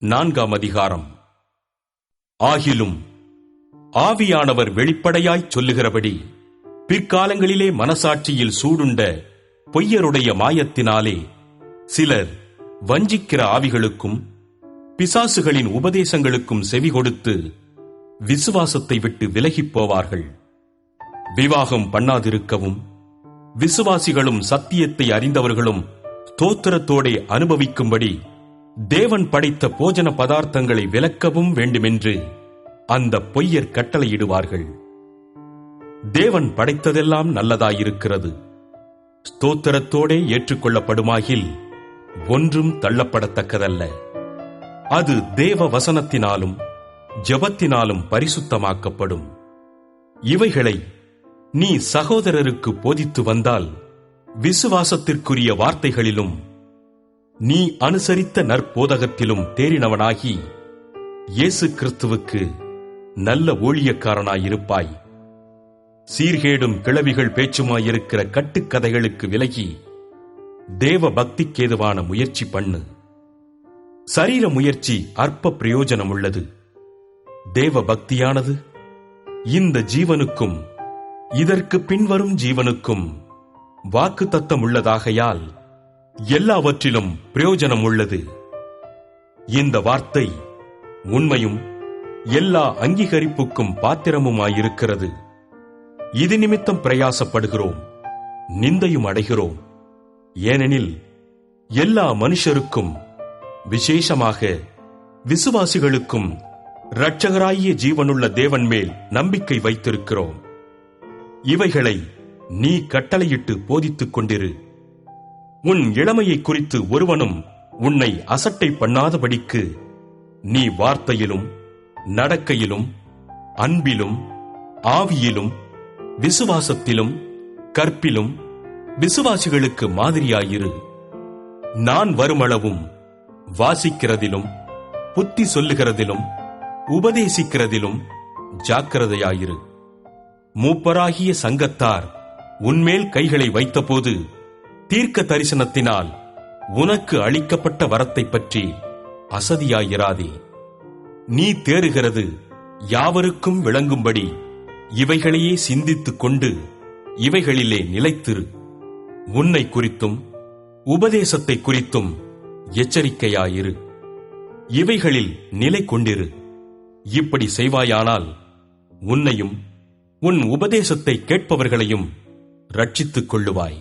4ஆம் அதிகாரம். ஆகிலும் ஆவியானவர் வெளிப்படையாய்ச் சொல்லுகிறபடி பிற்காலங்களிலே மனசாட்சியில் சூடுண்ட பொய்யருடைய மாயத்தினாலே சிலர் வஞ்சிக்கிற ஆவிகளுக்கும் பிசாசுகளின் உபதேசங்களுக்கும் செவி கொடுத்து விசுவாசத்தை விட்டு விலகிப் போவார்கள். விவாகம் பண்ணாதிருக்கவும் விசுவாசிகளும் சத்தியத்தை அறிந்தவர்களும் ஸ்தோத்திரத்தோடே அனுபவிக்கும்படி தேவன் படைத்த போஜன பதார்த்தங்களை விலக்கவும் வேண்டுமென்று அந்த பொய்யர் கட்டளையிடுவார்கள். தேவன் படைத்ததெல்லாம் நல்லதாயிருக்கிறது, ஸ்தோத்திரத்தோடே ஏற்றுக்கொள்ளப்படுமாகில் ஒன்றும் தள்ளப்படத்தக்கதல்ல. அது தேவ வசனத்தினாலும் ஜெபத்தினாலும் பரிசுத்தமாக்கப்படும். இவைகளை நீ சகோதரருக்கு போதித்து வந்தால் விசுவாசத்திற்குரிய வார்த்தைகளிலும் நீ அனுசரித்த நற்போதகத்திலும் தேறினவனாகி இயேசு கிறிஸ்துவுக்கு நல்ல ஊழியக்காரனாயிருப்பாய். சீர்கேடும் கிளவிகள் பேச்சுமாயிருக்கிற கட்டுக்கதைகளுக்கு விலகி தேவ பக்திக்கேதுவான முயற்சி பண்ணு. சரீர முயற்சி அற்ப பிரயோஜனமுள்ளது. தேவ பக்தியானது இந்த ஜீவனுக்கும் இதற்கு பின்வரும் ஜீவனுக்கும் வாக்குத்தத்தம் உள்ளதாகையால் எல்லாவற்றிலும் பிரயோஜனம் உள்ளது. இந்த வார்த்தை உண்மையும் எல்லா அங்கீகரிப்புக்கும் பாத்திரமுமாயிருக்கிறது. இது நிமித்தம் பிரயாசப்படுகிறோம், நிந்தையும் அடைகிறோம். ஏனெனில் எல்லா மனுஷருக்கும் விசேஷமாக விசுவாசிகளுக்கும் இரட்சகராகிய ஜீவனுள்ள தேவன் மேல் நம்பிக்கை வைத்திருக்கிறோம். இவைகளை நீ கட்டளையிட்டு போதித்துக் கொண்டிரு. உன் இளமையை குறித்து ஒருவனும் உன்னை அசட்டை பண்ணாதபடிக்கு நீ வார்த்தையிலும் நடக்கையிலும் அன்பிலும் ஆவியிலும் விசுவாசத்திலும் கற்பிலும் விசுவாசிகளுக்கு மாதிரியாயிரு. நான் வருமளவும் வாசிக்கிறதிலும் புத்தி சொல்லுகிறதிலும் உபதேசிக்கிறதிலும் ஜாக்கிரதையாயிரு. மூப்பராகிய சங்கத்தார் உன்மேல் கைகளை வைத்தபோது தீர்க்க தரிசனத்தினால் உனக்கு அளிக்கப்பட்ட வரத்தை பற்றி அசதியாயிராதே. நீ தேறுகிறது யாவருக்கும் விளங்கும்படி இவைகளையே சிந்தித்துக் கொண்டு இவைகளிலே நிலைத்திரு. உன்னை குறித்தும் உபதேசத்தை குறித்தும் எச்சரிக்கையாயிரு. இவைகளில் நிலை கொண்டிரு. இப்படி செய்வாயானால் உன்னையும் உன் உபதேசத்தை கேட்பவர்களையும் ரட்சித்துக் கொள்ளுவாய்.